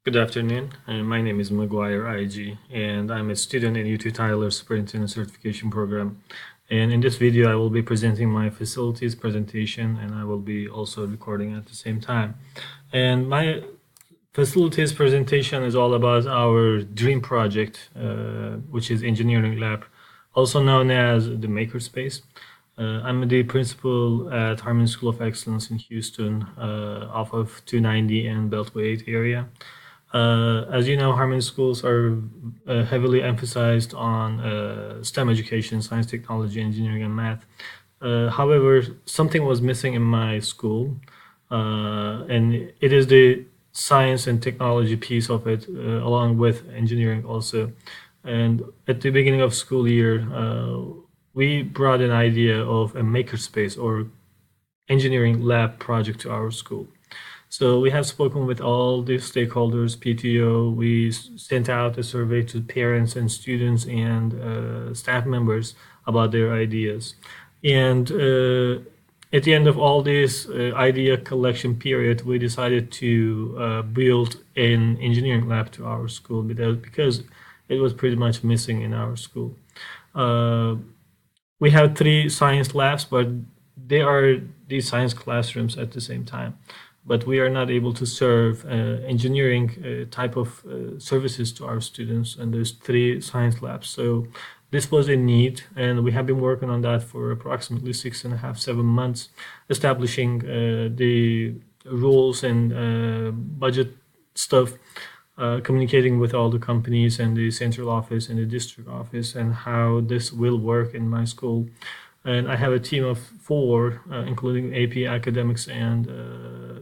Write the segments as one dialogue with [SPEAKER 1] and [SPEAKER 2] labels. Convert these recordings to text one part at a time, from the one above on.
[SPEAKER 1] Good afternoon. My name is Mugire Ayci, and I'm a student in UT Tyler Superintendent Certification Program. And in this video, I will be presenting my facilities presentation, and I will be also recording at the same time. And my facilities presentation is all about our dream project, which is engineering lab, also known as the Makerspace. I'm the principal at Harmon School of Excellence in Houston, off of 290 and Beltway 8 area. As you know, Harmon schools are heavily emphasized on STEM education, science, technology, engineering, and math. However, something was missing in my school, and it is the science and technology piece of it, along with engineering also. And at the beginning of school year, we brought an idea of a makerspace or engineering lab project to our school. So we have spoken with all the stakeholders, PTO. We sent out a survey to parents and students and staff members about their ideas. And at the end of all this idea collection period, we decided to build an engineering lab to our school because it was pretty much missing in our school. We have 3 science labs, but they are these science classrooms at the same time. But we are not able to serve engineering type of services to our students, and there's 3 science labs. So this was a need, and we have been working on that for approximately 6.5, 7 months, establishing the rules and budget stuff, communicating with all the companies and the central office and the district office, and how this will work in my school. And I have a team of 4, including AP academics and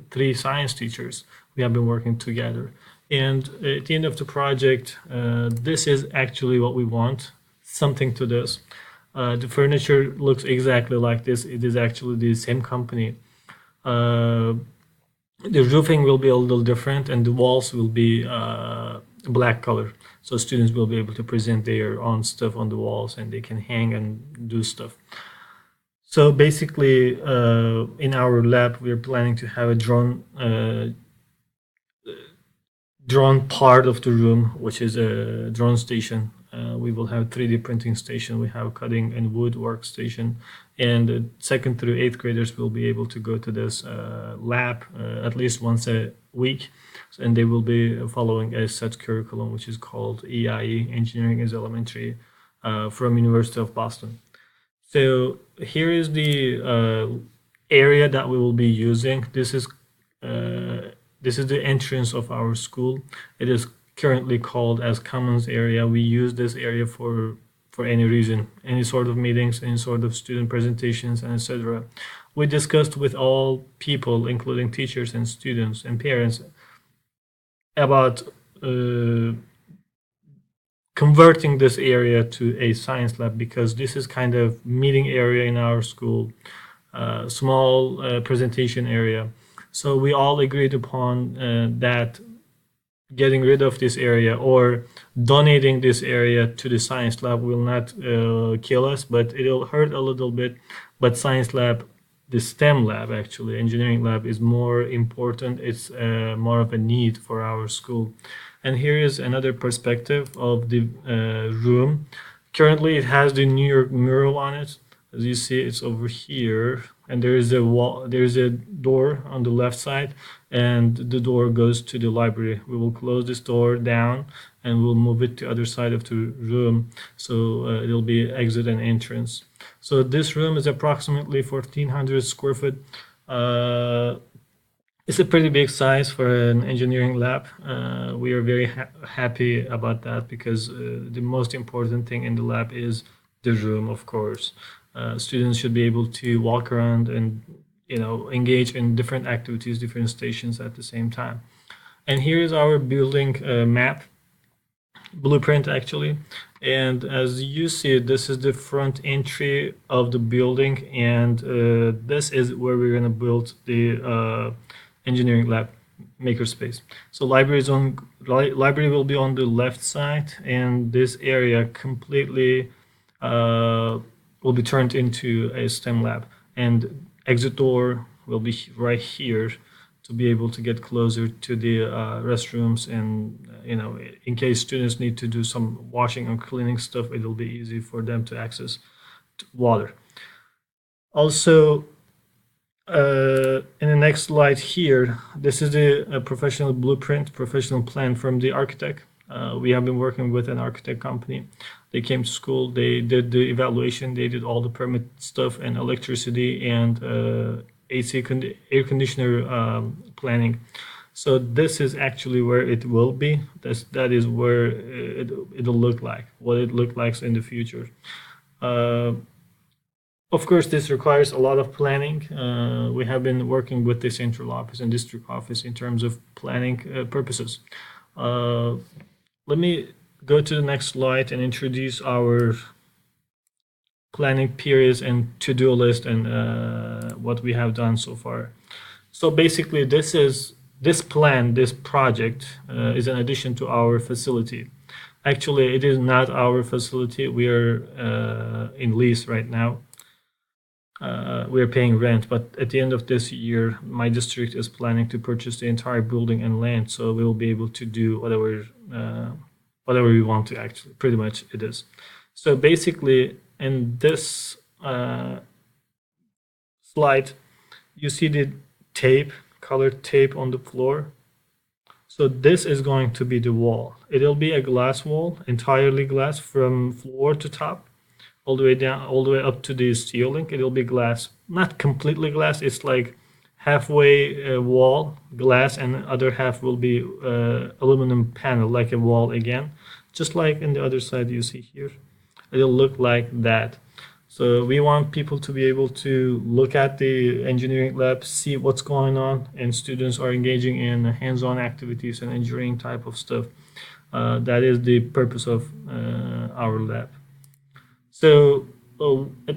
[SPEAKER 1] 3 science teachers. We have been working together. And at the end of the project, this is actually what we want, something to this. The furniture looks exactly like this. It is actually the same company. The roofing will be a little different, and the walls will be black color. So students will be able to present their own stuff on the walls, and they can hang and do stuff. So basically, in our lab, we're planning to have a drone part of the room, which is a drone station. We will have 3D printing station. We have cutting and wood workstation, and 2nd through 8th graders will be able to go to this lab at least once a week, and they will be following a set curriculum, which is called EIE, Engineering as Elementary, from University of Boston. So here is the area that we will be using. This is the entrance of our school. It is currently called as Commons area. We use this area for any reason, any sort of meetings, any sort of student presentations, and etc. We discussed with all people, including teachers and students and parents, about converting this area to a science lab, because this is kind of meeting area in our school, small presentation area. So we all agreed upon that getting rid of this area or donating this area to the science lab will not kill us, but it'll hurt a little bit. But science lab, the STEM lab, actually engineering lab, is more important. It's more of a need for our school. And here is another perspective of the room. Currently, it has the New York mural on it. As you see, it's over here, and there is a wall. There is a door on the left side, and the door goes to the library. We will close this door down, and we'll move it to the other side of the room, so it'll be exit and entrance. So this room is approximately 1,400 square foot. It's a pretty big size for an engineering lab. We are very happy about that, because the most important thing in the lab is the room, of course. Students should be able to walk around and engage in different activities, different stations at the same time. And here is our building map, blueprint actually. And as you see, this is the front entry of the building, and this is where we're going to build the engineering lab makerspace. So library will be on the left side, and this area completely will be turned into a STEM lab, and exit door will be right here to be able to get closer to the restrooms, and in case students need to do some washing or cleaning stuff, it'll be easy for them to access water. Also, in the next slide here, this is the professional blueprint, professional plan from the architect. We have been working with an architect company. They came to school, they did the evaluation, they did all the permit stuff and electricity and AC air conditioner planning. So this is actually where it will be. That is where it'll look like, what it look like in the future. Of course, this requires a lot of planning. We have been working with the central office and district office in terms of planning purposes. Let me go to the next slide and introduce our planning periods and to-do list and what we have done so far. So basically, this project is an addition to our facility. Actually, it is not our facility. We are in lease right now. We are paying rent, but at the end of this year, my district is planning to purchase the entire building and land, so we will be able to do whatever we want to. Actually, pretty much it is. So basically, in this slide, you see the colored tape on the floor. So this is going to be the wall. It'll be a glass wall, entirely glass from floor to top, all the way down, all the way up to the ceiling. It'll be glass, not completely glass. It's like halfway wall glass, and other half will be aluminum panel, like a wall again, just like in the other side you see here. It'll look like that. So we want people to be able to look at the engineering lab, see what's going on, and students are engaging in hands-on activities and engineering type of stuff. That is the purpose of our lab. So a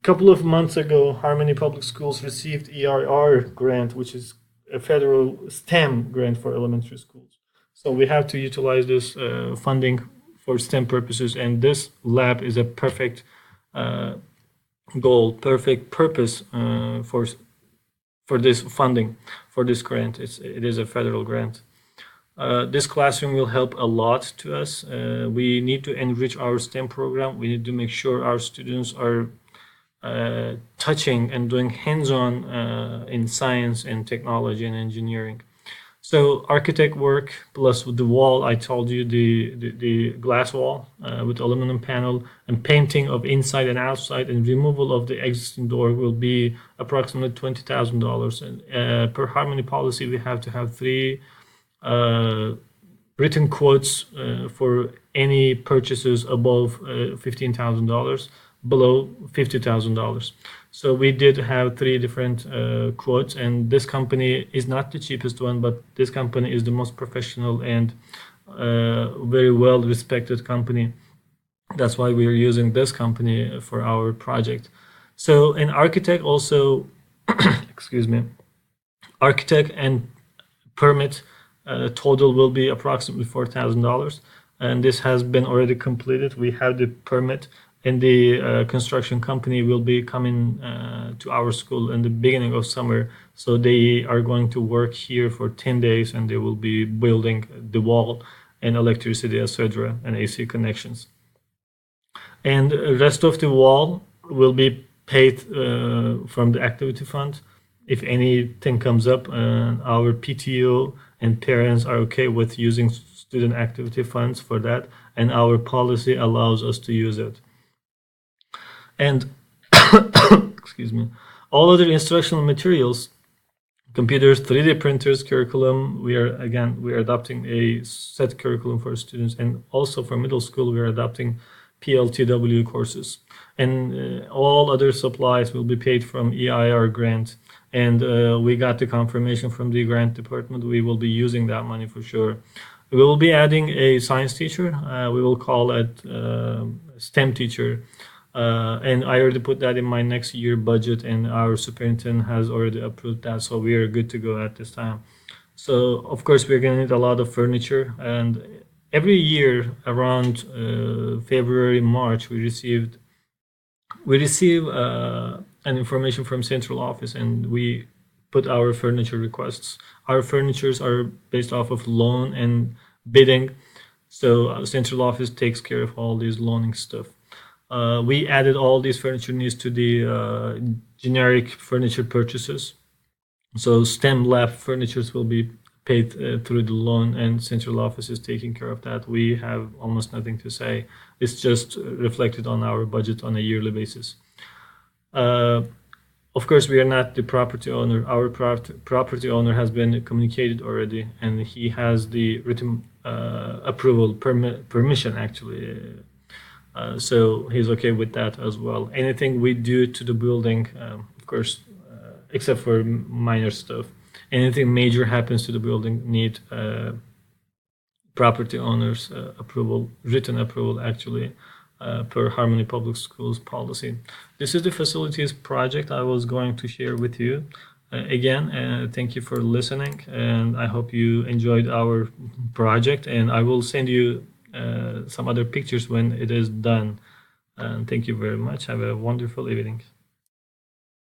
[SPEAKER 1] couple of months ago, Harmony Public Schools received EIR grant, which is a federal STEM grant for elementary schools. So we have to utilize this funding for STEM purposes, and this lab is a perfect goal, perfect purpose for this funding, for this grant. It is a federal grant. This classroom will help a lot to us. We need to enrich our STEM program. We need to make sure our students are touching and doing hands-on in science and technology and engineering. So architect work plus with the wall, I told you the glass wall with aluminum panel, and painting of inside and outside and removal of the existing door will be approximately $20,000. And per Harmony policy, we have to have 3 written quotes for any purchases above $15,000, below $50,000. So we did have 3 different quotes, and this company is not the cheapest one, but this company is the most professional and very well respected company. That's why we are using this company for our project. So an architect also, excuse me, architect and permit total will be approximately $4,000, and this has been already completed. We have the permit, and the construction company will be coming to our school in the beginning of summer. So they are going to work here for 10 days, and they will be building the wall and electricity, etc., and AC connections. And the rest of the wall will be paid from the activity fund. If anything comes up, our PTO and parents are okay with using student activity funds for that, and our policy allows us to use it. And excuse me, all other instructional materials, computers, 3D printers, curriculum, we are adopting a set curriculum for students, and also for middle school we are adopting PLTW courses, and all other supplies will be paid from EIR grant. And we got the confirmation from the grant department. We will be using that money for sure. We will be adding a science teacher. We will call it STEM teacher. And I already put that in my next year budget, and our superintendent has already approved that. So we are good to go at this time. So of course we're going to need a lot of furniture, and every year around February, March, we receive an information from central office, and we put our furniture requests. Our furnitures are based off of loan and bidding, so central office takes care of all these loaning stuff. We added all these furniture needs to the generic furniture purchases. So STEM lab furnitures will be paid through the loan, and central office is taking care of that. We have almost nothing to say. It's just reflected on our budget on a yearly basis. Of course, we are not the property owner. Our property owner has been communicated already, and he has the written approval, permission actually. So he's okay with that as well. Anything we do to the building, of course, except for minor stuff, anything major happens to the building need property owner's approval, written approval actually, per Harmony Public Schools policy. This is the facilities project I was going to share with you. Again, thank you for listening, and I hope you enjoyed our project, and I will send you some other pictures when it is done. And thank you very much. Have a wonderful evening.